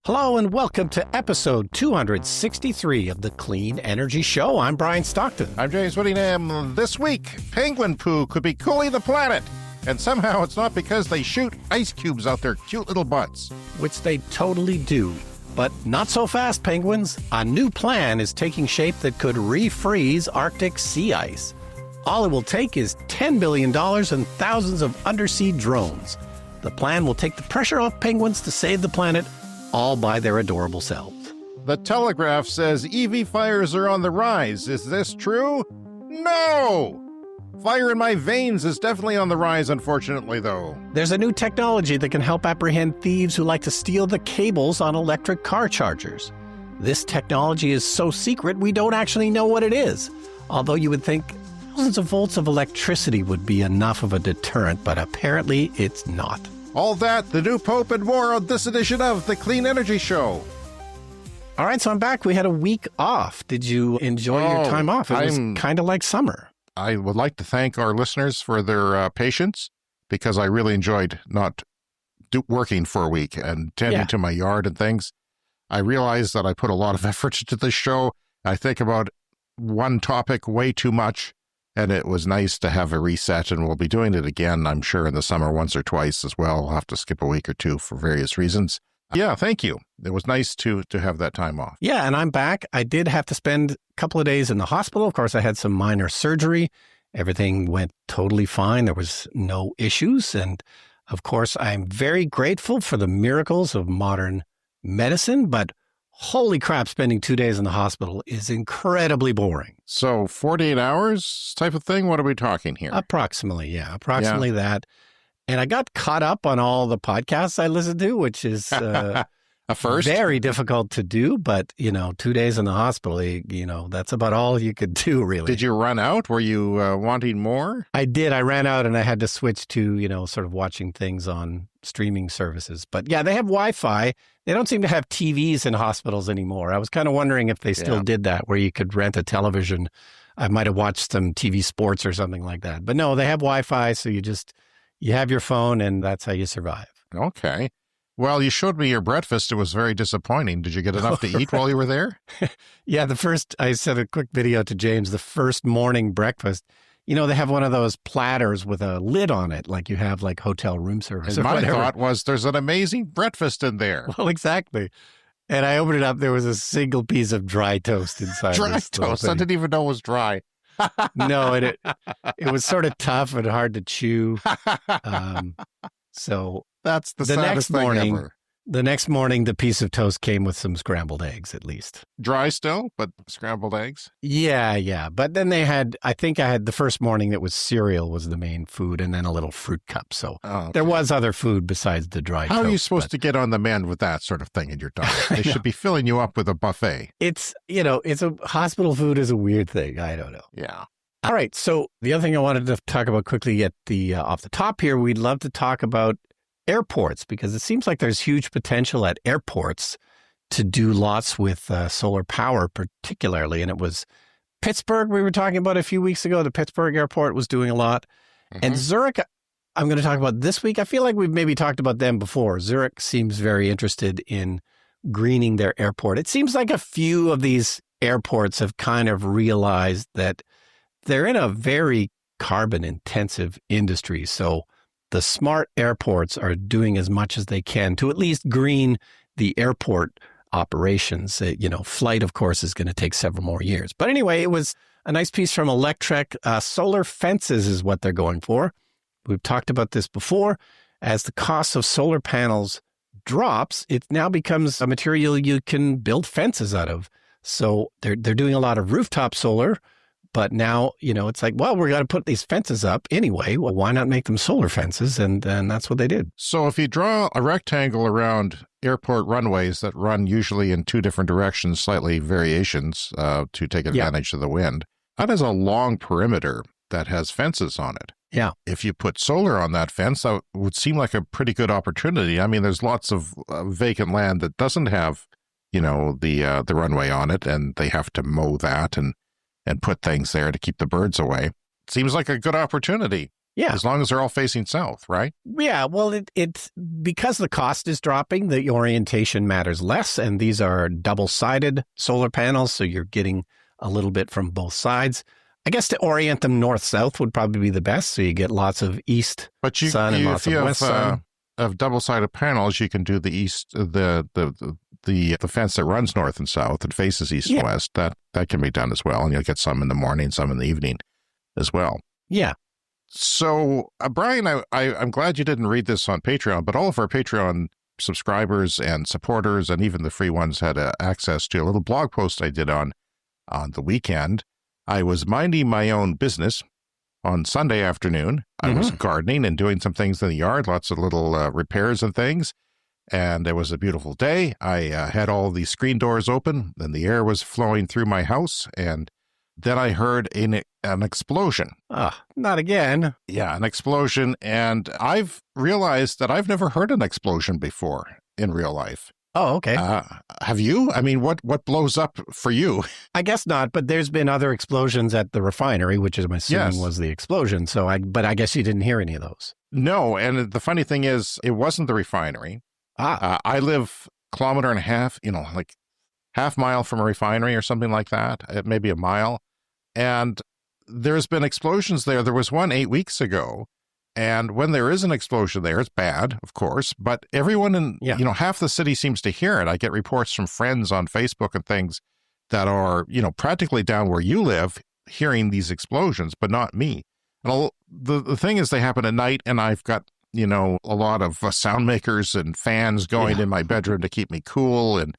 Hello and welcome to episode 263 of the Clean Energy Show. I'm Brian Stockton. I'm James Whittingham. This week, penguin poo could be cooling the planet. And somehow it's not because they shoot ice cubes out their cute little butts. Which they totally do. But not so fast, penguins. A new plan is taking shape that could refreeze Arctic sea ice. All it will take is $10 billion and thousands of undersea drones. The plan will take the pressure off penguins to save the planet, all by their adorable selves. The Telegraph says EV fires are on the rise. Is this true? No! Fire in my veins is definitely on the rise, unfortunately, though. There's a new technology that can help apprehend thieves who like to steal the cables on electric car chargers. This technology is so secret we don't actually know what it is. Although you would think thousands of volts of electricity would be enough of a deterrent, but apparently it's not. All that, the new Pope, and more on this edition of the Clean Energy Show. All right, so I'm back. We had a week off. Did you enjoy your time off? It was kind of like summer. I would like to thank our listeners for their patience, because I really enjoyed not working for a week and tending to my yard and things. I realized that I put a lot of effort into this show. I think about one topic way too much. And it was nice to have a reset, and we'll be doing it again, I'm sure, in the summer once or twice as well. I'll have to skip a week or two for various reasons. Yeah, thank you. It was nice to have that time off. Yeah, and I'm back. I did have to spend a couple of days in the hospital. Of course, I had some minor surgery. Everything went totally fine. There was no issues. And of course, I'm very grateful for the miracles of modern medicine, but holy crap, spending 2 days in the hospital is incredibly boring. So 48 hours type of thing? What are we talking here? Approximately that. And I got caught up on all the podcasts I listened to, which is a first. Very difficult to do. But, 2 days in the hospital, that's about all you could do, really. Did you run out? Were you wanting more? I did. I ran out and I had to switch to, sort of watching things on streaming services. But yeah, they have Wi-Fi. They don't seem to have TVs in hospitals anymore. I was kind of wondering if they still did that, where you could rent a television. I might have watched some TV sports or something like that. But no, they have Wi-Fi, so you have your phone, and that's how you survive. Okay. Well, you showed me your breakfast. It was very disappointing. Did you get enough to eat while you were there? Yeah, I sent a quick video to James, the first morning breakfast. They have one of those platters with a lid on it, like you have like hotel room service. And my thought was, there's an amazing breakfast in there. Well, exactly. And I opened it up. There was a single piece of dry toast inside. Dry toast? I didn't even know it was dry. No, it was sort of tough and hard to chew. So that's the saddest thing ever. The next morning, the piece of toast came with some scrambled eggs, at least. Dry still, but scrambled eggs? Yeah. But then I think I had the first morning that was cereal was the main food, and then a little fruit cup. So there was other food besides the dry toast. How are you supposed to get on the mend with that sort of thing in your diet? They should be filling you up with a buffet. It's hospital food is a weird thing. I don't know. Yeah. All right. So the other thing I wanted to talk about quickly at the off the top here, we'd love to talk about airports, because it seems like there's huge potential at airports to do lots with solar power, particularly. And it was Pittsburgh we were talking about a few weeks ago. The Pittsburgh airport was doing a lot. Mm-hmm. And Zurich, I'm going to talk about this week. I feel like we've maybe talked about them before. Zurich seems very interested in greening their airport. It seems like a few of these airports have kind of realized that they're in a very carbon-intensive industry. So the smart airports are doing as much as they can to at least green the airport operations. Flight, of course, is going to take several more years. But anyway, it was a nice piece from Electrek. Solar fences is what they're going for. We've talked about this before. As the cost of solar panels drops, it now becomes a material you can build fences out of. So they're doing a lot of rooftop solar. But now, it's like, well, we're going to put these fences up anyway. Well, why not make them solar fences? And that's what they did. So if you draw a rectangle around airport runways that run usually in two different directions, slightly variations to take advantage of the wind, that is a long perimeter that has fences on it. Yeah. If you put solar on that fence, that would seem like a pretty good opportunity. I mean, there's lots of vacant land that doesn't have, the runway on it, and they have to mow that and put things there to keep the birds away. Seems like a good opportunity. Yeah. As long as they're all facing south, right? Yeah, well, it's because the cost is dropping, the orientation matters less, and these are double-sided solar panels, so you're getting a little bit from both sides. I guess to orient them north-south would probably be the best, so you get lots of east sun and lots of west sun. Of double-sided panels, you can do the east, the fence that runs north and south and faces east and west. That can be done as well, and you'll get some in the morning, some in the evening as well. Yeah. So, Brian, I'm glad you didn't read this on Patreon, but all of our Patreon subscribers and supporters, and even the free ones, had access to a little blog post I did on the weekend. I was minding my own business on Sunday afternoon. I was gardening and doing some things in the yard, lots of little repairs and things. And it was a beautiful day. I had all the screen doors open and the air was flowing through my house. And then I heard an explosion. Not again. Yeah, an explosion. And I've realized that I've never heard an explosion before in real life. Oh, okay. Have you? I mean, what blows up for you? I guess not, but there's been other explosions at the refinery, which I'm assuming was the explosion. But I guess you didn't hear any of those. No, and the funny thing is, it wasn't the refinery. I live a kilometer and a half, like half mile from a refinery or something like that, maybe a mile. And there's been explosions there. There was one 8 weeks ago. And when there is an explosion there, it's bad, of course, but everyone in, half the city seems to hear it. I get reports from friends on Facebook and things that are, practically down where you live, hearing these explosions, but not me. And the thing is, they happen at night, and I've got, a lot of sound makers and fans going in my bedroom to keep me cool. And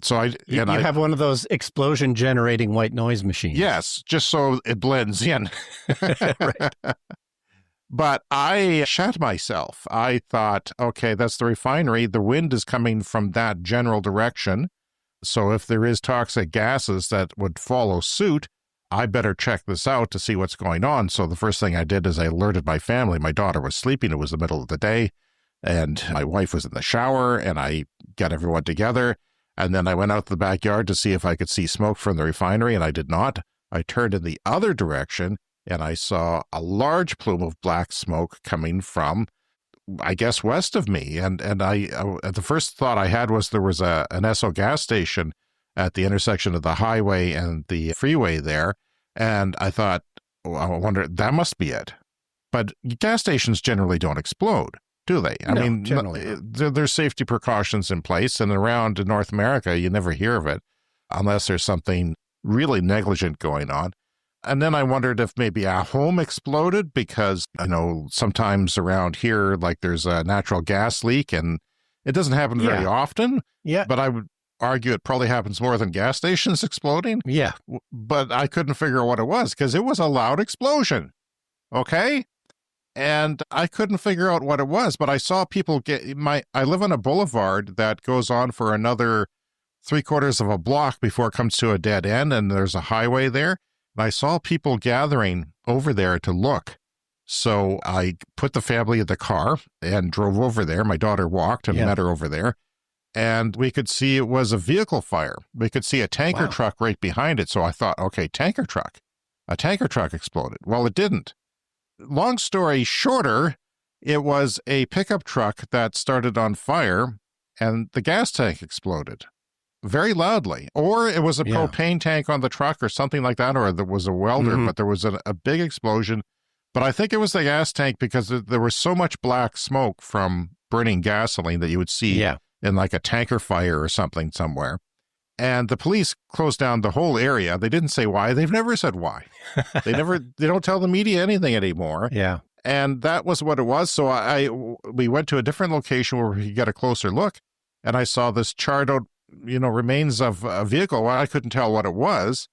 so I have one of those explosion generating white noise machines. Yes, just so it blends in. Right. But I shat myself. I thought, okay, that's the refinery. The wind is coming from that general direction. So if there is toxic gases that would follow suit, I better check this out to see what's going on. So the first thing I did is I alerted my family. My daughter was sleeping. It was the middle of the day, and my wife was in the shower, and I got everyone together. And then I went out to the backyard to see if I could see smoke from the refinery, and I did not. I turned in the other direction, and I saw a large plume of black smoke coming from, I guess, west of me. And the first thought I had was there was an Esso gas station at the intersection of the highway and the freeway there. And I thought, I wonder, that must be it. But gas stations generally don't explode, do they? I mean, generally there's safety precautions in place. And around North America, you never hear of it unless there's something really negligent going on. And then I wondered if maybe a home exploded, because I know sometimes around here, like, there's a natural gas leak, and it doesn't happen very often. Yeah. But I would argue it probably happens more than gas stations exploding. Yeah. But I couldn't figure out what it was, because it was a loud explosion. Okay? And I couldn't figure out what it was, but I saw people I live on a boulevard that goes on for another 3/4 of a block before it comes to a dead end, and there's a highway there. And I saw people gathering over there to look. So I put the family in the car and drove over there. My daughter walked and met her over there. And we could see it was a vehicle fire. We could see a tanker truck right behind it. So I thought, okay, tanker truck. A tanker truck exploded. Well, it didn't. Long story shorter, it was a pickup truck that started on fire, and the gas tank exploded very loudly. Or it was a propane tank on the truck or something like that, or there was a welder, but there was a big explosion. But I think it was the gas tank, because there was so much black smoke from burning gasoline that you would see in like a tanker fire or something somewhere. And the police closed down the whole area. They didn't say why. They've never said why. They don't tell the media anything anymore. Yeah. And that was what it was. So we went to a different location where we could get a closer look. And I saw this charred out, remains of a vehicle. Well, I couldn't tell what it was.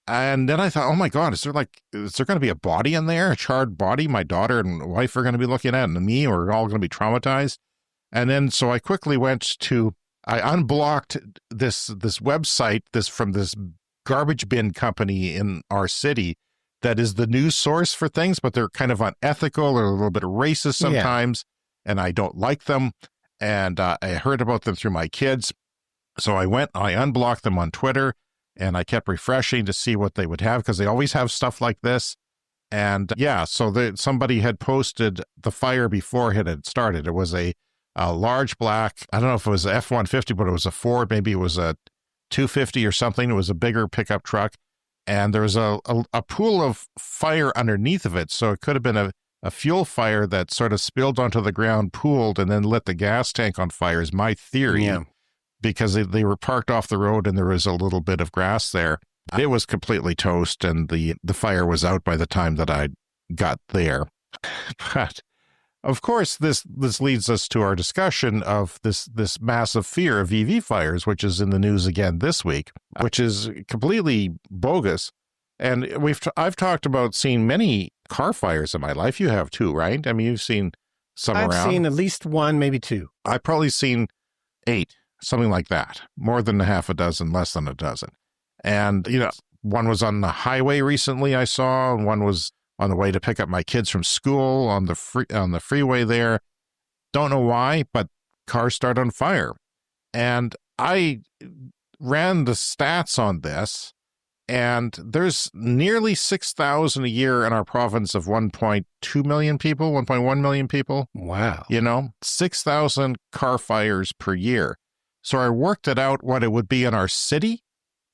And then I thought, oh my God, is there going to be a body in there? A charred body? My daughter and wife are going to be looking at, and me, we're all going to be traumatized. And then, so I quickly I unblocked this website, from this garbage bin company in our city that is the news source for things, but they're kind of unethical or a little bit racist sometimes. And I don't like them. And I heard about them through my kids. So I unblocked them on Twitter, and I kept refreshing to see what they would have, because they always have stuff like this. And yeah, so somebody had posted the fire before it had started. It was a large black, I don't know if it was a F-150, but it was a Ford, maybe it was a 250 or something. It was a bigger pickup truck. And there was a pool of fire underneath of it. So it could have been a fuel fire that sort of spilled onto the ground, pooled, and then lit the gas tank on fire is my theory. Yeah. Because they were parked off the road and there was a little bit of grass there. It was completely toast, and the fire was out by the time that I got there. But of course, this leads us to our discussion of this massive fear of EV fires, which is in the news again this week, which is completely bogus. And I've talked about seeing many car fires in my life. You have too, right? I mean, you've seen some around. I've seen at least one, maybe two. I've probably seen 8, something like that. More than half a dozen, less than a dozen. And, one was on the highway recently I saw, and one was on the way to pick up my kids from school on the freeway there. Don't know why, but cars start on fire. And I ran the stats on this, and there's nearly 6,000 a year in our province of 1.2 million people, 1.1 million people. Wow. 6,000 car fires per year. So I worked it out what it would be in our city,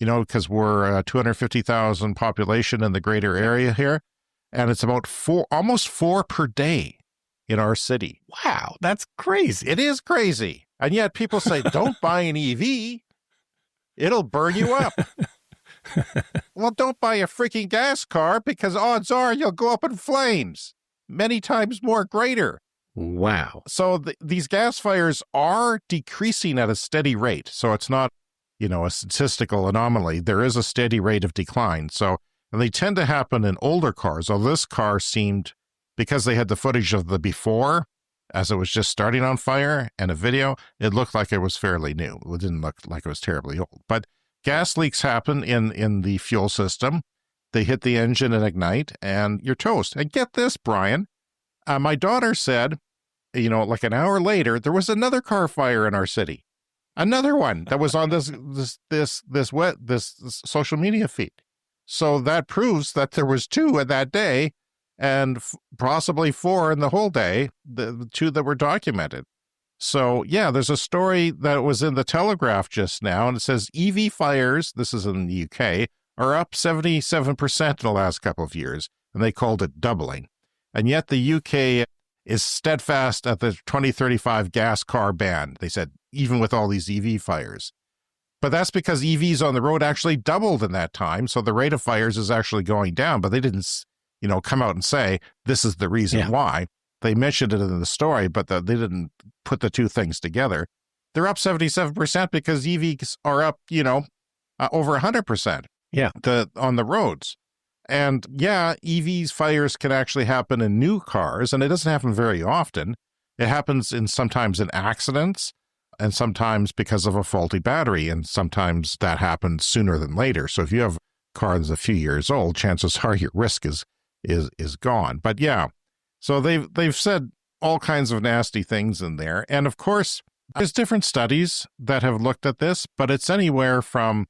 because we're 250,000 population in the greater area here. And it's about almost 4 per day in our city. Wow, that's crazy. It is crazy. And yet people say, don't buy an EV. It'll burn you up. Well, don't buy a freaking gas car because odds are you'll go up in flames. Many times more greater. Wow. So these gas fires are decreasing at a steady rate. So it's not, a statistical anomaly. There is a steady rate of decline. And they tend to happen in older cars. Although this car seemed, because they had the footage of the before, as it was just starting on fire, and a video, it looked like it was fairly new. It didn't look like it was terribly old. But gas leaks happen in the fuel system. They hit the engine and ignite, and you're toast. And get this, Brian. My daughter said, like an hour later, there was another car fire in our city. Another one that was on this social media feed. So that proves that there was 2 in that day, and possibly 4 in the whole day, the 2 that were documented. So yeah, there's a story that was in the Telegraph just now, and it says EV fires, this is in the UK, are up 77% in the last couple of years, and they called it doubling. And yet the UK is steadfast at the 2035 gas car ban, they said, even with all these EV fires. But that's because EVs on the road actually doubled in that time, so the rate of fires is actually going down, but they didn't, come out and say, this is the reason why. They mentioned it in the story, but they didn't put the two things together. They're up 77% because EVs are up, over 100%. Yeah. On the roads. And yeah, EVs fires can actually happen in new cars, and it doesn't happen very often. It happens sometimes in accidents, and sometimes because of a faulty battery, and sometimes that happens sooner than later. So if you have a car that's a few years old, chances are your risk is gone. But yeah, so they've said all kinds of nasty things in there. And of course, there's different studies that have looked at this, but it's anywhere from,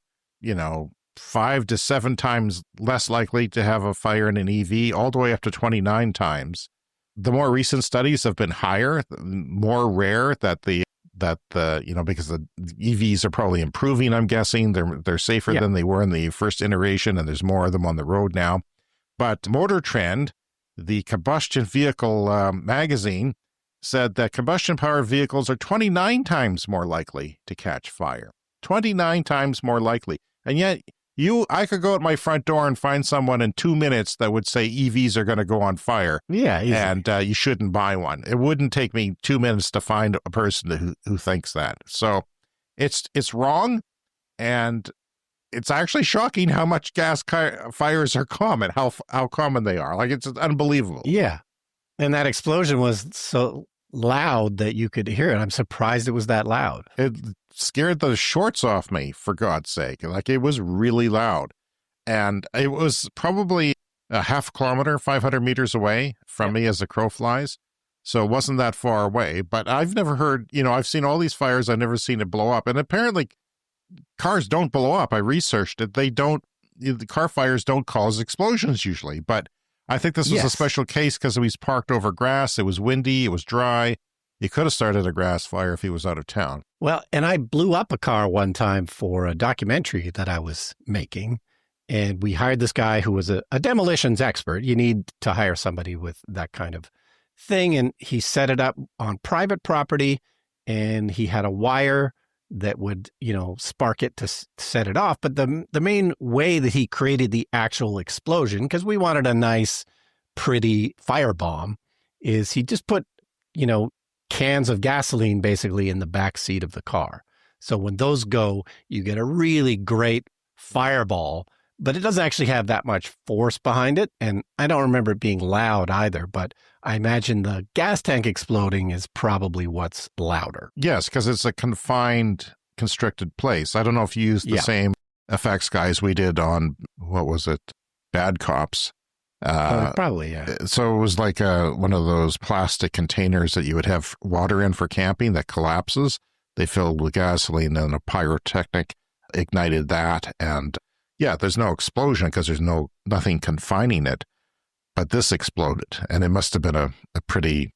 5 to 7 times less likely to have a fire in an EV, all the way up to 29 times. The more recent studies have been higher, more rare because the EVs are probably improving, I'm guessing. They're safer than they were in the first iteration, and there's more of them on the road now. But Motor Trend, the combustion vehicle magazine, said that combustion-powered vehicles are 29 times more likely to catch fire. 29 times more likely. And yet, I could go at my front door and find someone in 2 minutes that would say EVs are going to go on fire. Yeah, easy. And you shouldn't buy one. It wouldn't take me 2 minutes to find a person who thinks that. So it's wrong, and it's actually shocking how much gas fires are common, how common they are. Like, it's unbelievable. Yeah. And that explosion was so loud that you could hear it. I'm surprised it was that loud. It scared the shorts off me, for God's sake. Like, it was really loud. And it was probably a half kilometer, 500 meters away from me as the crow flies. So it wasn't that far away. But I've never heard, I've seen all these fires. I've never seen it blow up. And apparently cars don't blow up. I researched it. The car fires don't cause explosions usually. But I think this was a special case because he was parked over grass. It was windy. It was dry. He could have started a grass fire if he was out of town. Well, and I blew up a car one time for a documentary that I was making. And we hired this guy who was a demolitions expert. You need to hire somebody with that kind of thing. And he set it up on private property, and he had a wire that would, spark it to set it off. But the main way that he created the actual explosion, because we wanted a nice, pretty firebomb, is he just put, cans of gasoline basically in the back seat of the car. So when those go, you get a really great fireball, but it doesn't actually have that much force behind it. And I don't remember it being loud either, but I imagine the gas tank exploding is probably what's louder. Yes, because it's a confined, constricted place. I don't know if you used the same effects guys we did on, what was it, Bad Cops. Probably, yeah. So it was like one of those plastic containers that you would have water in for camping that collapses. They filled with gasoline and a pyrotechnic ignited that. And yeah, there's no explosion because there's nothing confining it. But this exploded, and it must have been a pretty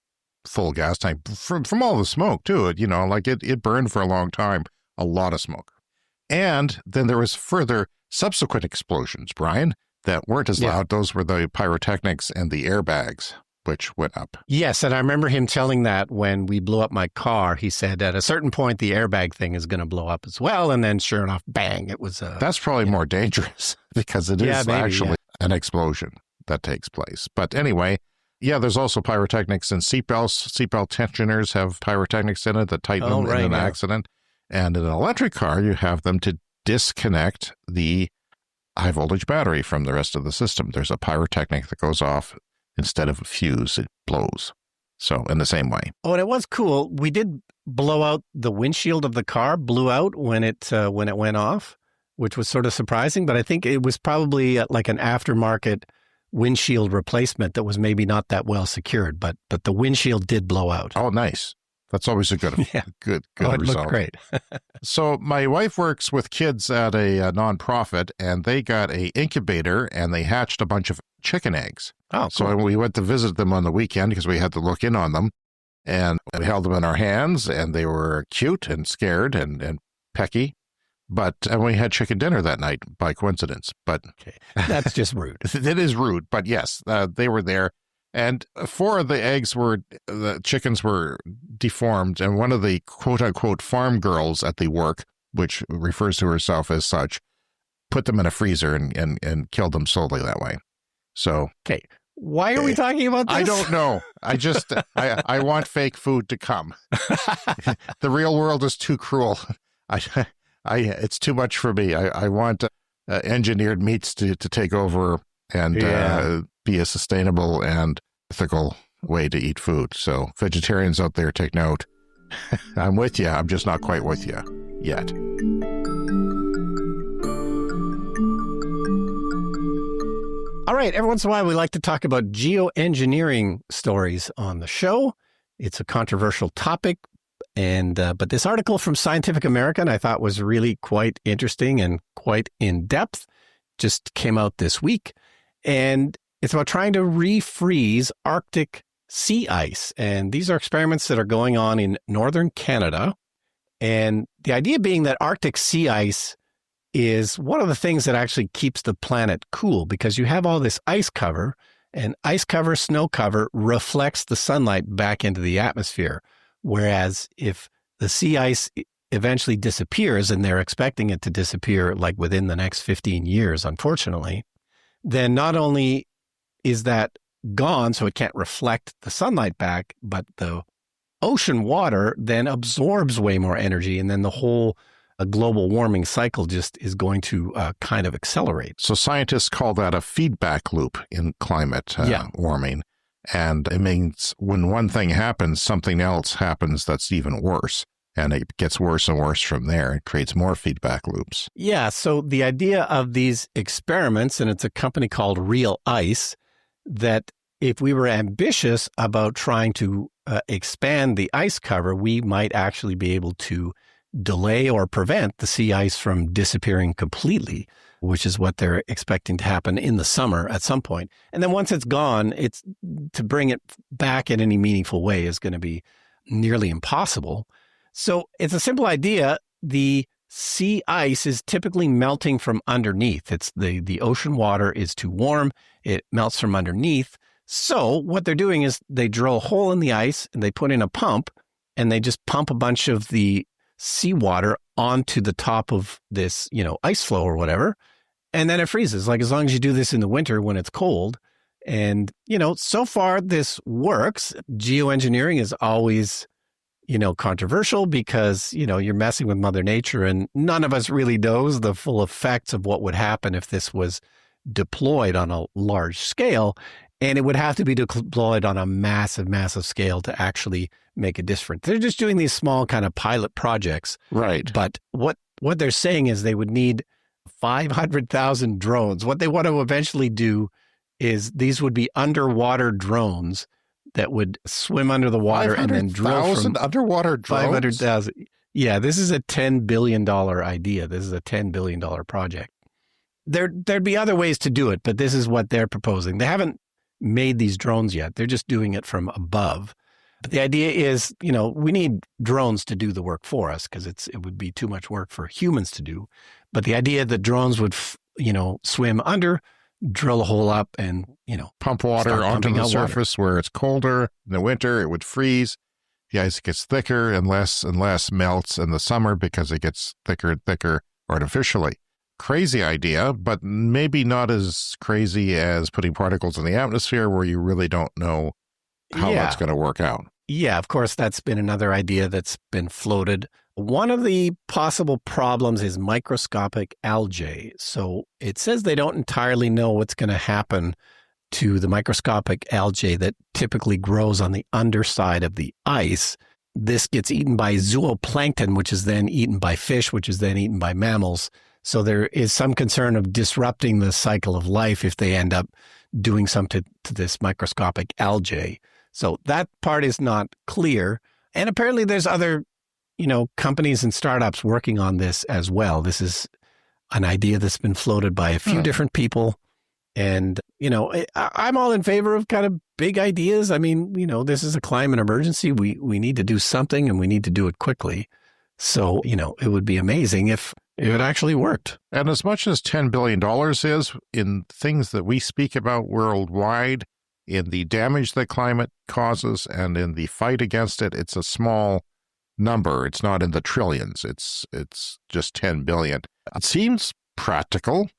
full gas tank from all the smoke too. It burned for a long time, a lot of smoke. And then there was further subsequent explosions, Brian, that weren't as loud. Those were the pyrotechnics and the airbags, which went up. Yes, and I remember him telling that when we blew up my car. He said at a certain point the airbag thing is going to blow up as well, and then sure enough, bang, it was. That's probably more dangerous because it is actually an explosion that takes place. But anyway, there's also pyrotechnics and seatbelts. Seatbelt tensioners have pyrotechnics in it that tighten them in an accident. And in an electric car, you have them to disconnect the high voltage battery from the rest of the system. There's a pyrotechnic that goes off. Instead of a fuse, it blows. So in the same way. Oh, and it was cool. We did blow out the windshield of the car, blew out when it went off, which was sort of surprising. But I think it was probably like an aftermarket windshield replacement that was maybe not that well secured. But the windshield did blow out. Oh, nice. That's always a good good it result. Looked great. So my wife works with kids at a nonprofit, and they got a incubator, and they hatched a bunch of chicken eggs. Oh, cool. So we went to visit them on the weekend because we had to look in on them, and we held them in our hands, and they were cute and scared and pecky. And we had chicken dinner that night by coincidence. But okay. That's just rude. It is rude, but yes, they were there. And 4 of the chickens were deformed, and one of the quote-unquote farm girls at the work, which refers to herself as such, put them in a freezer and killed them slowly that way. So, okay, why are we talking about this? I don't know. I just, I want fake food to come. The real world is too cruel. It's too much for me. I want engineered meats to take over and be a sustainable and ethical way to eat food. So vegetarians out there, take note. I'm with you. I'm just not quite with you yet. All right. Every once in a while, we like to talk about geoengineering stories on the show. It's a controversial topic. But this article from Scientific American I thought was really quite interesting and quite in depth. Just came out this week. And it's about trying to refreeze Arctic sea ice. And these are experiments that are going on in northern Canada. And the idea being that Arctic sea ice is one of the things that actually keeps the planet cool, because you have all this ice cover, and ice cover, snow cover reflects the sunlight back into the atmosphere. Whereas if the sea ice eventually disappears, and they're expecting it to disappear like within the next 15 years, unfortunately, then not only is that gone, so it can't reflect the sunlight back, but the ocean water then absorbs way more energy, and then the whole global warming cycle just is going to kind of accelerate. So scientists call that a feedback loop in climate warming. And it means when one thing happens, something else happens that's even worse. And it gets worse and worse from there. It creates more feedback loops. Yeah. So the idea of these experiments, and it's a company called Real Ice, that if we were ambitious about trying to expand the ice cover, we might actually be able to delay or prevent the sea ice from disappearing completely, which is what they're expecting to happen in the summer at some point. And then once it's gone, it's to bring it back in any meaningful way is going to be nearly impossible. So it's a simple idea. The sea ice is typically melting from underneath. It's the ocean water is too warm. It melts from underneath. So what they're doing is they drill a hole in the ice and they put in a pump and they just pump a bunch of the seawater onto the top of this, ice floe or whatever. And then it freezes. Like as long as you do this in the winter when it's cold. And, so far this works. Geoengineering is always, controversial because, you're messing with Mother Nature and none of us really knows the full effects of what would happen if this was deployed on a large scale. And it would have to be deployed on a massive, massive scale to actually make a difference. They're just doing these small kind of pilot projects. Right. But what they're saying is they would need 500,000 drones. What they want to eventually do is these would be underwater drones that would swim under the water and then drill from underwater drones. 500,000. Yeah, this is a $10 billion idea. This is a $10 billion project. There'd be other ways to do it, but this is what they're proposing. They haven't made these drones yet. They're just doing it from above. But the idea is, we need drones to do the work for us because it would be too much work for humans to do. But the idea that drones would, swim under, drill a hole up and, pump water onto the surface where it's colder. In the winter, it would freeze. The ice gets thicker and less melts in the summer because it gets thicker and thicker artificially. Crazy idea, but maybe not as crazy as putting particles in the atmosphere where you really don't know how that's going to work out. Yeah, of course, that's been another idea that's been floated. One of the possible problems is microscopic algae. So it says they don't entirely know what's going to happen to the microscopic algae that typically grows on the underside of the ice. This gets eaten by zooplankton, which is then eaten by fish, which is then eaten by mammals. So there is some concern of disrupting the cycle of life if they end up doing something to this microscopic algae. So that part is not clear. And apparently there's other, companies and startups working on this as well. This is an idea that's been floated by a few different people. And, I'm all in favor of kind of big ideas. I mean, this is a climate emergency. We need to do something and we need to do it quickly. So, it would be amazing if it actually worked. And as much as $10 billion is in things that we speak about worldwide, in the damage that climate causes and in the fight against it, it's a small number. It's not in the trillions. It's just 10 billion. It seems practical.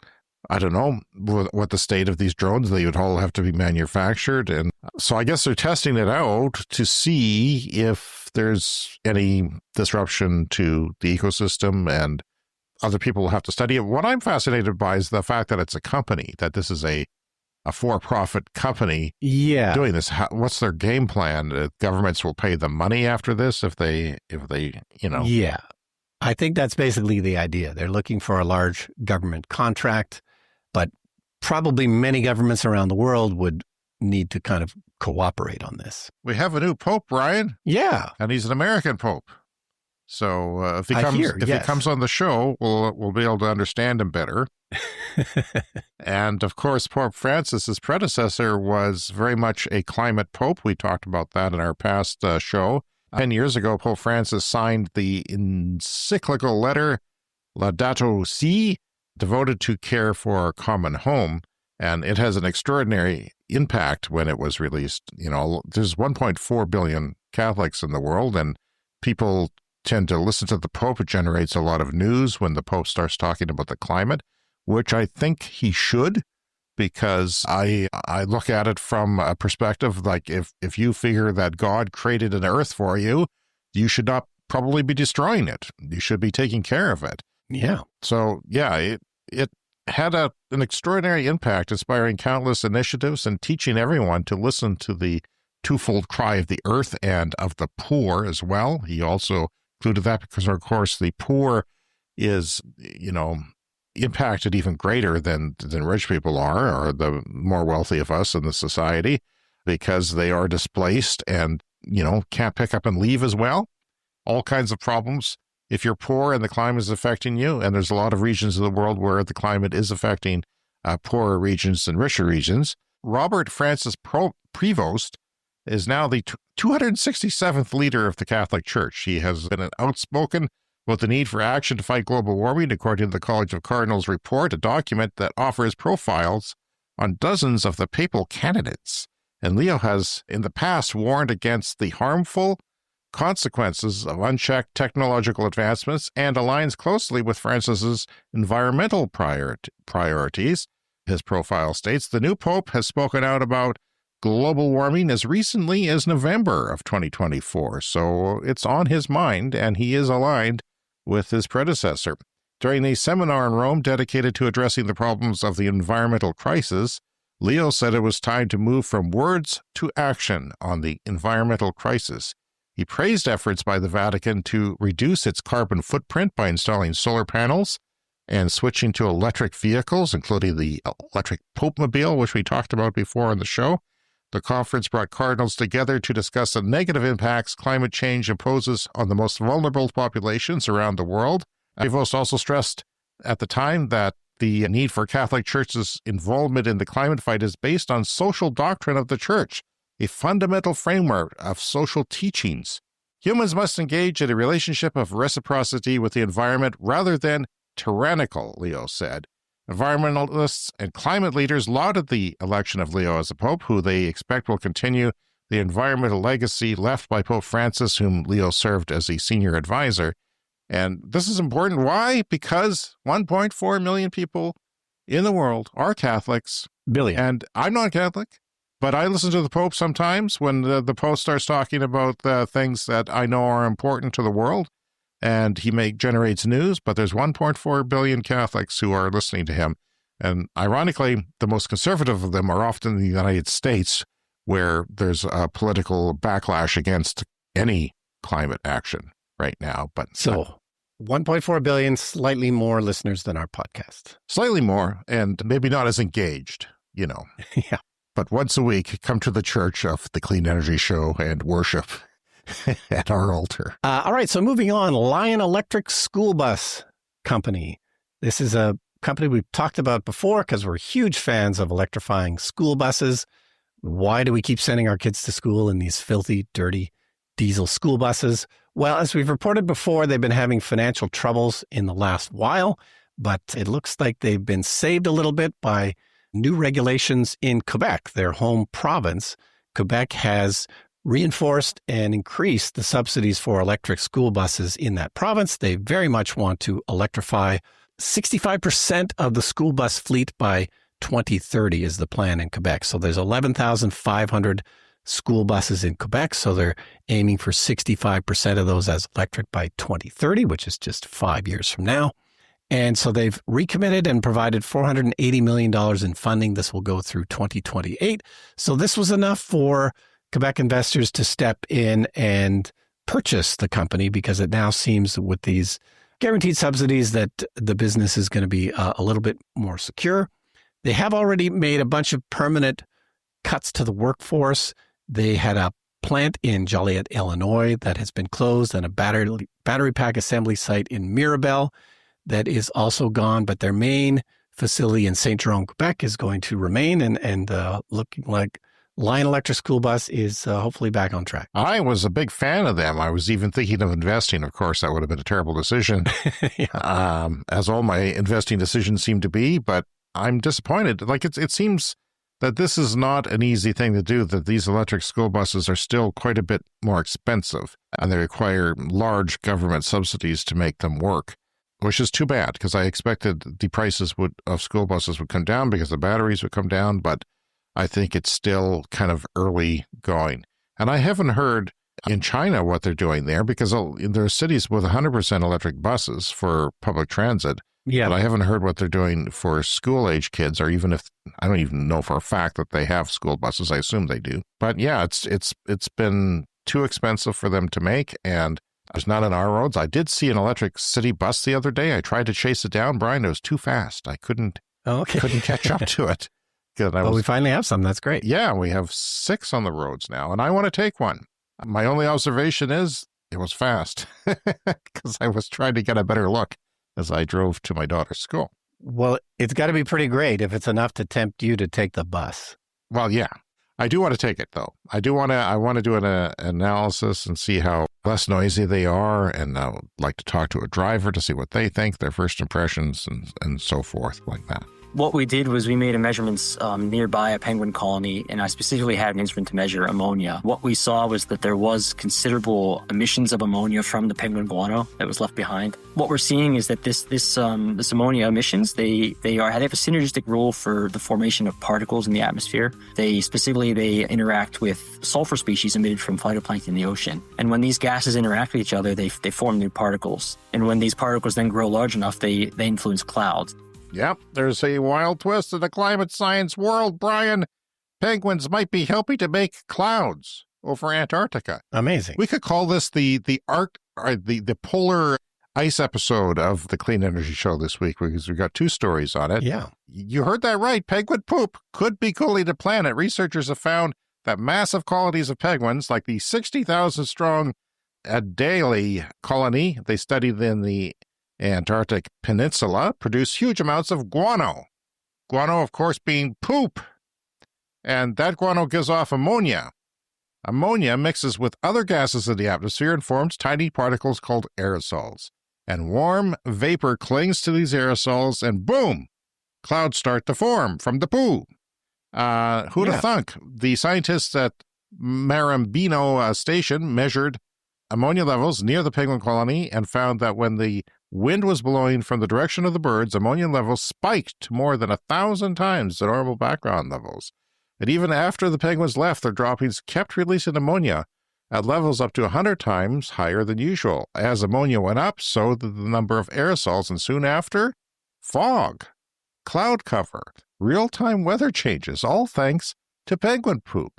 I don't know what the state of these drones, they would all have to be manufactured. And so I guess they're testing it out to see if there's any disruption to the ecosystem, and other people will have to study it. What I'm fascinated by is the fact that it's a company, that this is a for-profit company doing this. What's their game plan? Governments will pay them money after this if they. Yeah, I think that's basically the idea. They're looking for a large government contract, but probably many governments around the world would need to kind of cooperate on this. We have a new pope, Brian. Yeah, and he's an American pope. So if he comes on the show, we'll be able to understand him better. And of course, Pope Francis, his predecessor, was very much a climate pope. We talked about that in our past show. 10 years ago, Pope Francis signed the encyclical letter Laudato Si, devoted to care for our common home. And it has an extraordinary impact when it was released. There's 1.4 billion Catholics in the world, and people tend to listen to the Pope. It generates a lot of news when the Pope starts talking about the climate, which I think he should, because I look at it from a perspective like if you figure that God created an earth for you, you should not probably be destroying it. You should be taking care of it. Yeah. So, yeah, it had an extraordinary impact, inspiring countless initiatives and teaching everyone to listen to the twofold cry of the earth and of the poor as well. He also included that because, of course, the poor is, impacted even greater than rich people are, or the more wealthy of us in the society, because they are displaced and, can't pick up and leave as well. All kinds of problems if you're poor and the climate is affecting you, and there's a lot of regions of the world where the climate is affecting poorer regions than richer regions. Robert Francis Prevost is now the 267th leader of the Catholic Church. He has been outspoken about the need for action to fight global warming, according to the College of Cardinals report, a document that offers profiles on dozens of the papal candidates. And Leo has, in the past, warned against the harmful consequences of unchecked technological advancements and aligns closely with Francis's environmental priorities. His profile states, the new pope has spoken out about global warming as recently as November of 2024, so it's on his mind, and he is aligned with his predecessor. During a seminar in Rome dedicated to addressing the problems of the environmental crisis, Leo said it was time to move from words to action on the environmental crisis. He praised efforts by the Vatican to reduce its carbon footprint by installing solar panels and switching to electric vehicles, including the electric Popemobile, which we talked about before on the show. The conference brought cardinals together to discuss the negative impacts climate change imposes on the most vulnerable populations around the world. Prevost also stressed at the time that the need for Catholic Church's involvement in the climate fight is based on social doctrine of the Church, a fundamental framework of social teachings. Humans must engage in a relationship of reciprocity with the environment rather than tyrannical, Leo said. Environmentalists and climate leaders lauded the election of Leo as a pope, who they expect will continue the environmental legacy left by Pope Francis, whom Leo served as a senior advisor. And this is important. Why? Because 1.4 million people in the world are Catholics. Billion. And I'm not Catholic, but I listen to the Pope sometimes when the Pope starts talking about things that I know are important to the world. And he generates news, but there's 1.4 billion Catholics who are listening to him. And ironically, the most conservative of them are often in the United States, where there's a political backlash against any climate action right now. But so 1.4 billion, slightly more listeners than our podcast. Slightly more, and maybe not as engaged, Yeah. But once a week, come to the Church of the Clean Energy Show and worship at our altar. All right, so moving on, Lion Electric School Bus Company. This is a company we've talked about before because we're huge fans of electrifying school buses. Why do we keep sending our kids to school in these filthy, dirty diesel school buses? Well, as we've reported before, they've been having financial troubles in the last while, but it looks like they've been saved a little bit by new regulations in Quebec, their home province. Quebec has reinforced and increased the subsidies for electric school buses in that province. They very much want to electrify 65% of the school bus fleet by 2030 is the plan in Quebec. So there's 11,500 school buses in Quebec. So they're aiming for 65% of those as electric by 2030, which is just 5 years from now. And so they've recommitted and provided $480 million in funding. This will go through 2028. So this was enough for Quebec investors to step in and purchase the company, because it now seems with these guaranteed subsidies that the business is going to be a little bit more secure. They have already made a bunch of permanent cuts to the workforce. They had a plant in Joliet, Illinois that has been closed, and a battery pack assembly site in Mirabel that is also gone, but their main facility in Saint Jerome, Quebec is going to remain, and looking like Lion Electric School Bus is hopefully back on track. I was a big fan of them. I was even thinking of investing. Of course, that would have been a terrible decision, as all my investing decisions seem to be, but I'm disappointed. Like it seems that this is not an easy thing to do, that these electric school buses are still quite a bit more expensive, and they require large government subsidies to make them work, which is too bad, because I expected the prices of school buses would come down because the batteries would come down, but I think it's still kind of early going. And I haven't heard in China what they're doing there, because there are cities with 100% electric buses for public transit. Yeah. But I haven't heard what they're doing for school-age kids, or even if, I don't even know for a fact that they have school buses. I assume they do. But yeah, it's been too expensive for them to make, and there's not on our roads. I did see an electric city bus the other day. I tried to chase it down, Brian. It was too fast. I couldn't catch up to it. We finally have some. That's great. Yeah, we have 6 on the roads now, and I want to take one. My only observation is it was fast because I was trying to get a better look as I drove to my daughter's school. Well, it's got to be pretty great if it's enough to tempt you to take the bus. Well, yeah. I do want to take it, though. I want to do an analysis and see how less noisy they are, and I would like to talk to a driver to see what they think, their first impressions, and so forth, like that. What we did was we made measurements nearby a penguin colony, and I specifically had an instrument to measure ammonia. What we saw was that there was considerable emissions of ammonia from the penguin guano that was left behind. What we're seeing is that this ammonia emissions, they have a synergistic role for the formation of particles in the atmosphere. They interact with sulfur species emitted from phytoplankton in the ocean. And when these gases interact with each other, they form new particles. And when these particles then grow large enough, they influence clouds. Yep, there's a wild twist in the climate science world, Brian. Penguins might be helping to make clouds over Antarctica. Amazing. We could call this the polar ice episode of the Clean Energy Show this week because we've got 2 stories on it. Yeah. You heard that right. Penguin poop could be cooling the planet. Researchers have found that massive colonies of penguins, like the 60,000 strong Adelie colony they studied in the Antarctic Peninsula, produce huge amounts of guano. Guano, of course, being poop. And that guano gives off ammonia. Ammonia mixes with other gases in the atmosphere and forms tiny particles called aerosols. And warm vapor clings to these aerosols, and boom, clouds start to form from the poo. Who'd have thunk? The scientists at Marambino Station measured ammonia levels near the penguin colony and found that when the wind was blowing from the direction of the birds, ammonia levels spiked to more than 1,000 times the normal background levels. And even after the penguins left, their droppings kept releasing ammonia at levels up to 100 times higher than usual. As ammonia went up, so did the number of aerosols, and soon after, fog, cloud cover, real-time weather changes, all thanks to penguin poop.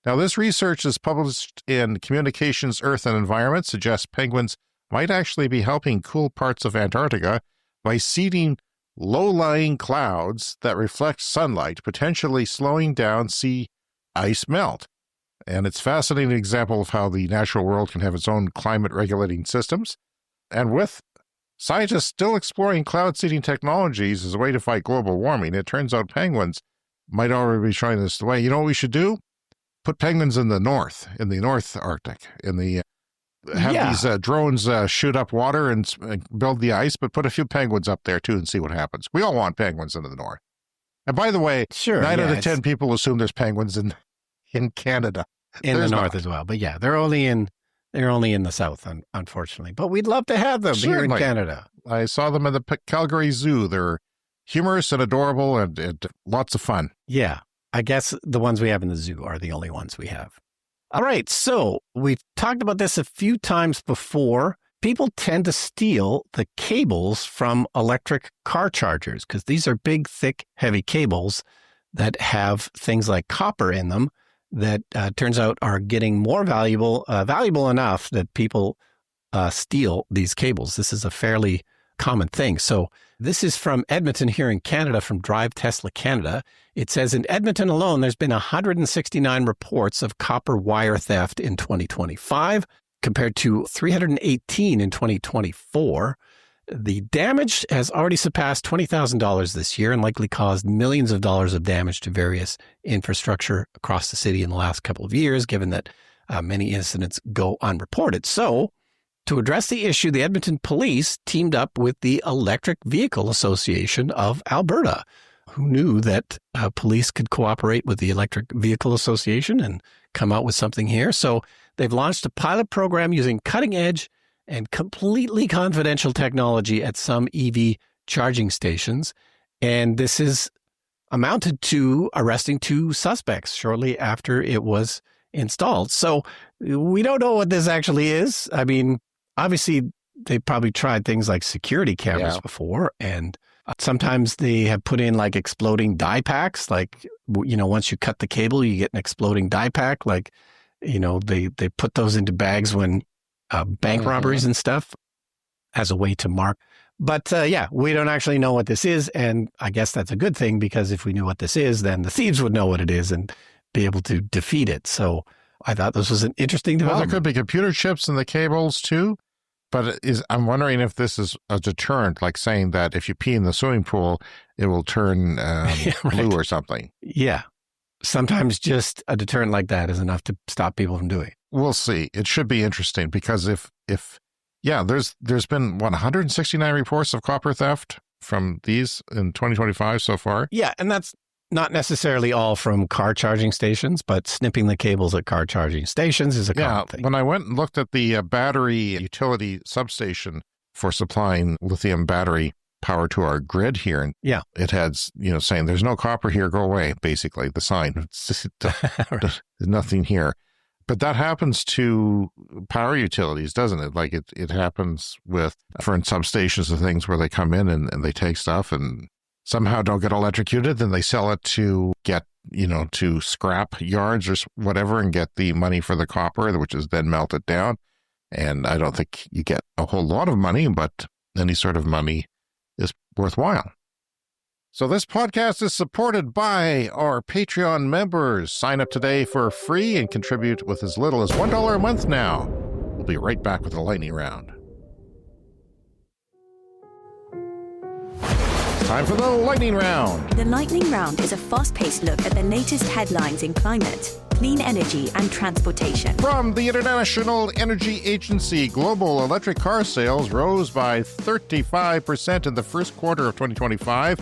Now, this research is published in Communications, Earth and Environment, suggests penguins might actually be helping cool parts of Antarctica by seeding low-lying clouds that reflect sunlight, potentially slowing down sea ice melt. And it's a fascinating example of how the natural world can have its own climate-regulating systems. And with scientists still exploring cloud seeding technologies as a way to fight global warming, it turns out penguins might already be trying this way. You know what we should do? Put penguins in the North Arctic, have these drones shoot up water and build the ice, but put a few penguins up there, too, and see what happens. We all want penguins into the North. And by the way, 9 out of 10 people assume there's penguins in Canada. There's the North as well. But yeah, they're only in the South, unfortunately. But we'd love to have them here in Canada. I saw them at the Calgary Zoo. They're humorous and adorable and lots of fun. Yeah. I guess the ones we have in the zoo are the only ones we have. All right, so we've talked about this a few times before. People tend to steal the cables from electric car chargers because these are big, thick, heavy cables that have things like copper in them that turns out are getting more valuable enough that people steal these cables. This is a fairly common thing. So this is from Edmonton here in Canada, from Drive Tesla Canada. It says in Edmonton alone, there's been 169 reports of copper wire theft in 2025 compared to 318 in 2024. The damage has already surpassed $20,000 this year and likely caused millions of dollars of damage to various infrastructure across the city in the last couple of years, given that many incidents go unreported. So, to address the issue, the Edmonton Police teamed up with the Electric Vehicle Association of Alberta. Who knew that police could cooperate with the Electric Vehicle Association and come out with something here? So they've launched a pilot program using cutting-edge and completely confidential technology at some EV charging stations. And this is amounted to arresting 2 suspects shortly after it was installed. So we don't know what this actually is. I mean, obviously, they probably tried things like security cameras before, and sometimes they have put in like exploding die packs. Like, you know, once you cut the cable, you get an exploding die pack. Like, you know, they put those into bags when bank robberies and stuff as a way to mark. But we don't actually know what this is. And I guess that's a good thing, because if we knew what this is, then the thieves would know what it is and be able to defeat it. So I thought this was an interesting Well, development. there could be computer chips in the cables too. But I'm wondering if this is a deterrent, like saying that if you pee in the swimming pool, it will turn blue or something. Yeah. Sometimes just a deterrent like that is enough to stop people from doing it. We'll see. It should be interesting because if there's been 169 reports of copper theft from these in 2025 so far. Yeah, and that's not necessarily all from car charging stations, but snipping the cables at car charging stations is a common thing. When I went and looked at the battery utility substation for supplying lithium battery power to our grid here, and it had, saying there's no copper here, go away, basically, the sign. There's nothing here. But that happens to power utilities, doesn't it? Like it happens with different substations and things where they come in and they take stuff and somehow don't get electrocuted, then they sell it to get, to scrap yards or whatever and get the money for the copper, which is then melted down. And I don't think you get a whole lot of money, but any sort of money is worthwhile. So this podcast is supported by our Patreon members. Sign up today for free and contribute with as little as $1 a month now. We'll be right back with the lightning round. Time for the lightning round. The lightning round is a fast-paced look at the latest headlines in climate, clean energy, and transportation. From the International Energy Agency, global electric car sales rose by 35% in the first quarter of 2025.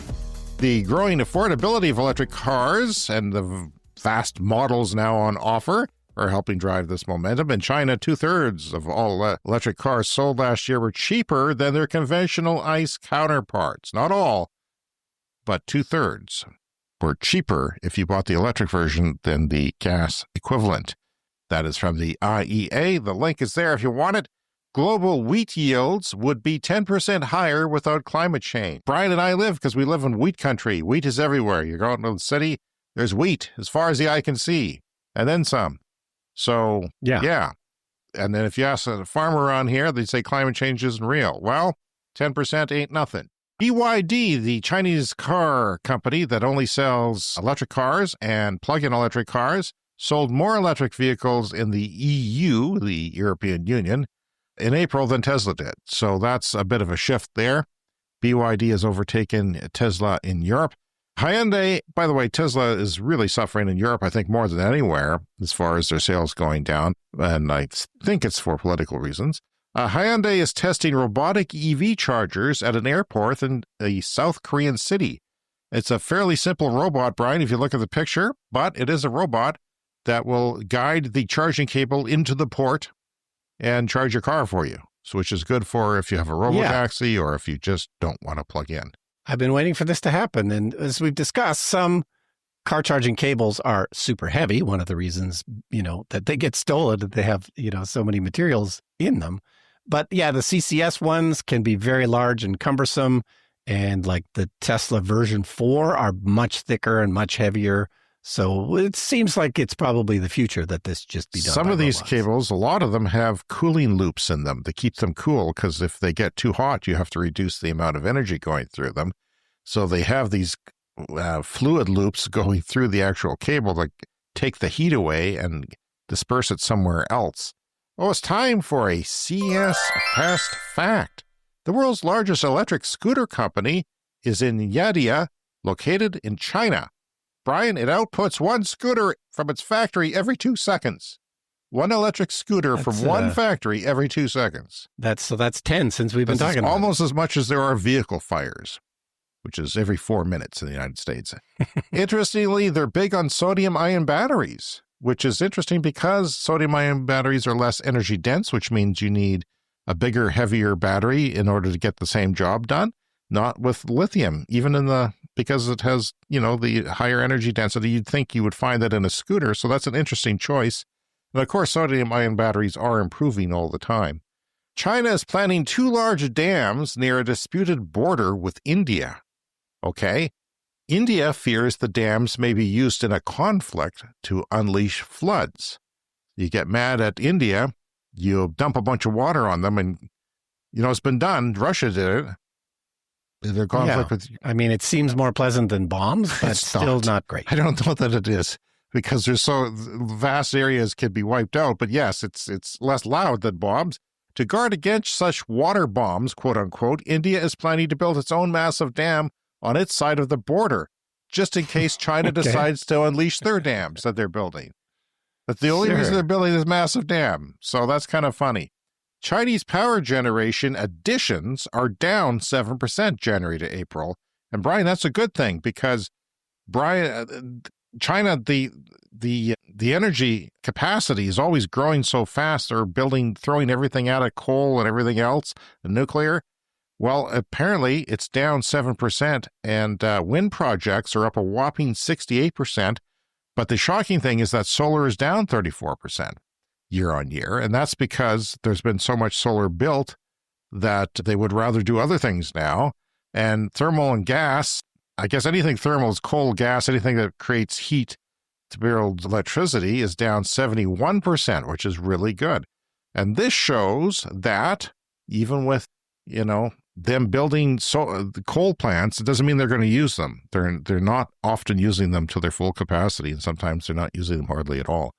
The growing affordability of electric cars and the vast models now on offer are helping drive this momentum. In China, 2/3 of all electric cars sold last year were cheaper than their conventional ICE counterparts. Not all, but 2/3 were cheaper if you bought the electric version than the gas equivalent. That is from the IEA. The link is there if you want it. Global wheat yields would be 10% higher without climate change. Brian and I live because we live in wheat country. Wheat is everywhere. You go out into the city, there's wheat as far as the eye can see, and then some. So, yeah. And then if you ask a farmer around here, they'd say climate change isn't real. Well, 10% ain't nothing. BYD, the Chinese car company that only sells electric cars and plug-in electric cars, sold more electric vehicles in the EU, the European Union, in April than Tesla did. So that's a bit of a shift there. BYD has overtaken Tesla in Europe. Hyundai, by the way, Tesla is really suffering in Europe, I think, more than anywhere as far as their sales going down. And I think it's for political reasons. Hyundai is testing robotic EV chargers at an airport in a South Korean city. It's a fairly simple robot, Brian, if you look at the picture, but it is a robot that will guide the charging cable into the port and charge your car for you, so which is good for if you have a robotaxi or if you just don't want to plug in. I've been waiting for this to happen. And as we've discussed, some car charging cables are super heavy. One of the reasons, that they get stolen, that they have, so many materials in them. But yeah, the CCS ones can be very large and cumbersome. And like the Tesla version 4 are much thicker and much heavier. So it seems like it's probably the future that this just be done. Some of these robots. cables, a lot of them have cooling loops in them to keep them cool, because if they get too hot, you have to reduce the amount of energy going through them. So they have these fluid loops going through the actual cable to take the heat away and disperse it somewhere else. Oh, it's time for a CS Fast Fact. The world's largest electric scooter company is in Yadia, located in China. Brian, it outputs one scooter from its factory every 2 seconds. One electric scooter from one factory every 2 seconds. That's 10 since we've been talking about almost as much as there are vehicle fires, which is every 4 minutes in the United States. Interestingly, they're big on sodium-ion batteries, which is interesting because sodium-ion batteries are less energy dense, which means you need a bigger, heavier battery in order to get the same job done. Not with lithium, because it has, the higher energy density. You'd think you would find that in a scooter. So that's an interesting choice. And of course, sodium-ion batteries are improving all the time. China is planning 2 large dams near a disputed border with India. Okay. India fears the dams may be used in a conflict to unleash floods. You get mad at India, you dump a bunch of water on them, and, it's been done. Russia did it. Their conflict with... I mean, it seems more pleasant than bombs, but still not great. I don't know that it is. because there's so vast areas can be wiped out. But yes, it's less loud than bombs. To guard against such water bombs, quote unquote, India is planning to build its own massive dam on its side of the border, just in case China decides to unleash their dams that they're building. That's the only reason they're building this massive dam. So that's kind of funny. Chinese power generation additions are down 7% January to April. And Brian, that's a good thing because China, the energy capacity is always growing so fast. They're throwing everything out of coal and everything else, the nuclear. Well, apparently it's down 7%, and wind projects are up a whopping 68%. But the shocking thing is that solar is down 34% year on year, and that's because there's been so much solar built that they would rather do other things now. And thermal and gas, I guess anything thermal is coal, gas, anything that creates heat to build electricity is down 71%, which is really good. And this shows that even with, them building coal plants, it doesn't mean they're going to use them. They're not often using them to their full capacity, and sometimes they're not using them hardly at all.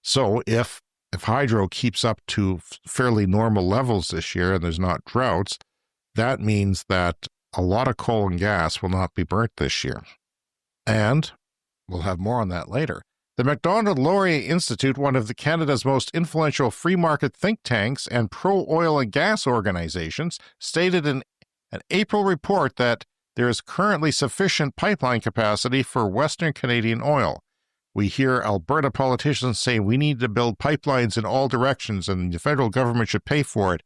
So if hydro keeps up to fairly normal levels this year and there's not droughts, that means that a lot of coal and gas will not be burnt this year. And we'll have more on that later. The Macdonald-Laurier Institute, one of Canada's most influential free market think tanks and pro-oil and gas organizations, stated in an April report that there is currently sufficient pipeline capacity for Western Canadian oil. We hear Alberta politicians say we need to build pipelines in all directions and the federal government should pay for it.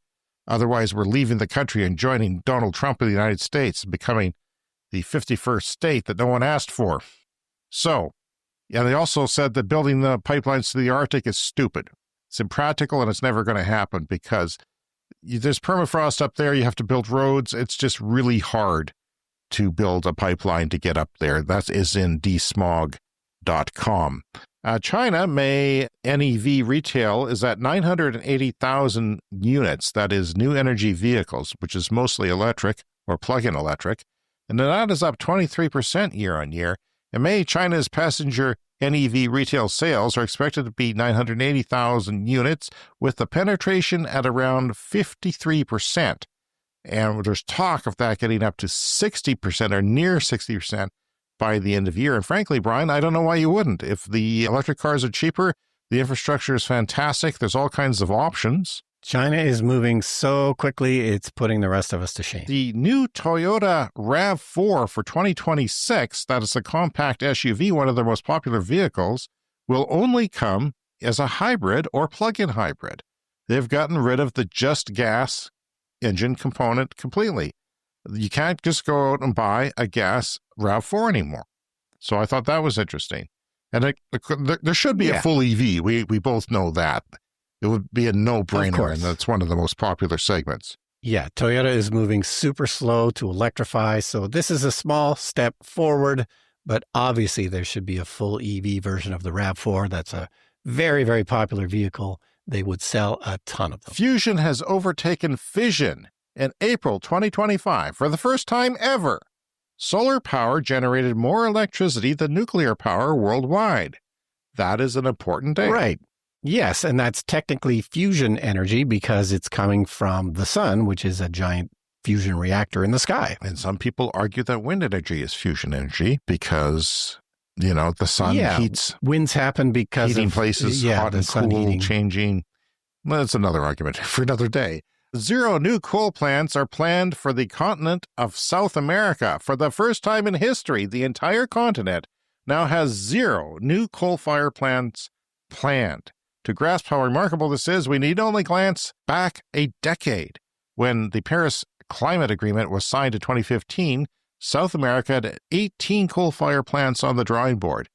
Otherwise, we're leaving the country and joining Donald Trump in the United States, becoming the 51st state that no one asked for. So, yeah, they also said that building the pipelines to the Arctic is stupid. It's impractical and it's never going to happen because there's permafrost up there. You have to build roads. It's just really hard to build a pipeline to get up there. That is in dsmog.com. China May NEV retail is at 980,000 units. That is new energy vehicles, which is mostly electric or plug-in electric. And that is up 23% year on year. In May, China's passenger NEV retail sales are expected to be 980,000 units, with the penetration at around 53%. And there's talk of that getting up to 60% or near 60% by the end of the year. And frankly, Brian, I don't know why you wouldn't. If the electric cars are cheaper, the infrastructure is fantastic, there's all kinds of options. China is moving so quickly, it's putting the rest of us to shame. The new Toyota RAV4 for 2026, that is a compact SUV, one of their most popular vehicles, will only come as a hybrid or plug-in hybrid. They've gotten rid of the just gas engine component completely. You can't just go out and buy a gas RAV4 anymore. So I thought that was interesting. And there should be a full EV. We both know that. It would be a no-brainer, and that's one of the most popular segments. Yeah, Toyota is moving super slow to electrify, so this is a small step forward, but obviously there should be a full EV version of the RAV4. That's a very, very popular vehicle. They would sell a ton of them. Fusion has overtaken fission in April 2025 for the first time ever. Solar power generated more electricity than nuclear power worldwide. That is an important day. Right. Yes, and that's technically fusion energy because it's coming from the sun, which is a giant fusion reactor in the sky. And some people argue that wind energy is fusion energy because, the sun heats. Winds happen because heating places, hot and cool, changing. Well, that's another argument for another day. 0 new coal plants are planned for the continent of South America. For the first time in history, the entire continent now has 0 new coal-fired plants planned. To grasp how remarkable this is, we need only glance back a decade. When the Paris Climate Agreement was signed in 2015, South America had 18 coal-fired plants on the drawing board.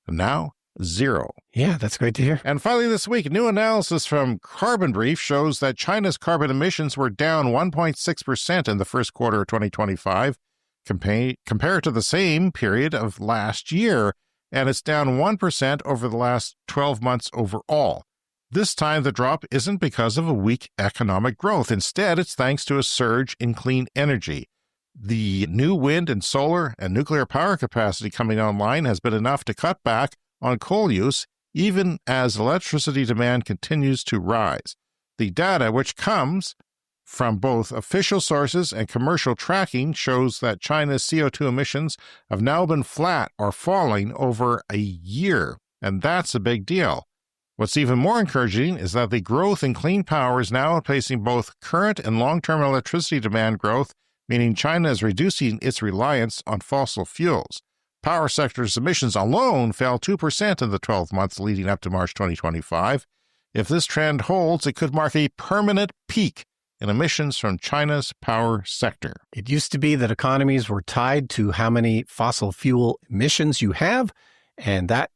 And now, 0. Yeah, that's great to hear. And finally this week, new analysis from Carbon Brief shows that China's carbon emissions were down 1.6% in the first quarter of 2025 compared to the same period of last year. And it's down 1% over the last 12 months overall. This time, the drop isn't because of a weak economic growth. Instead, it's thanks to a surge in clean energy. The new wind and solar and nuclear power capacity coming online has been enough to cut back on coal use, even as electricity demand continues to rise. The data, which comes from both official sources and commercial tracking, shows that China's CO2 emissions have now been flat or falling over a year, and that's a big deal. What's even more encouraging is that the growth in clean power is now outpacing both current and long-term electricity demand growth, meaning China is reducing its reliance on fossil fuels. Power sector's emissions alone fell 2% in the 12 months leading up to March 2025. If this trend holds, it could mark a permanent peak in emissions from China's power sector. It used to be that economies were tied to how many fossil fuel emissions you have, and that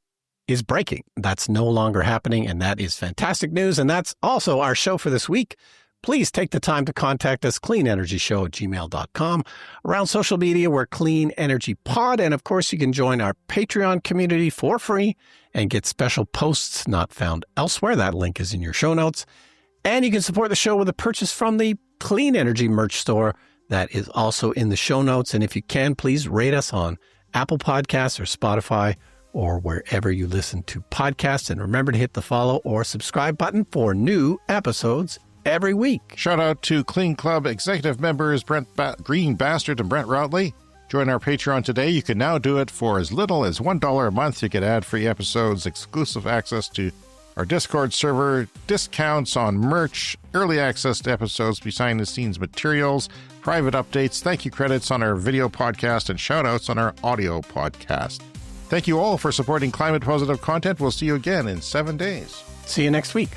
is breaking. That's no longer happening, and that is fantastic news. And that's also our show for this week. Please take the time to contact us, cleanenergyshow@gmail.com, around social media, we're Clean Energy Pod. And of course, you can join our Patreon community for free and get special posts not found elsewhere. That link is in your show notes. And you can support the show with a purchase from the Clean Energy merch store. That is also in the show notes. And if you can, please rate us on Apple Podcasts or Spotify or wherever you listen to podcasts. And remember to hit the follow or subscribe button for new episodes every week. Shout out to Clean Club executive members Brent Green Bastard and Brent Routley. Join our Patreon today. You can now do it for as little as $1 a month. You get ad-free episodes, exclusive access to our Discord server, discounts on merch, early access to episodes, behind-the-scenes materials, private updates, thank you credits on our video podcast, and shout-outs on our audio podcast. Thank you all for supporting climate-positive content. We'll see you again in 7 days. See you next week.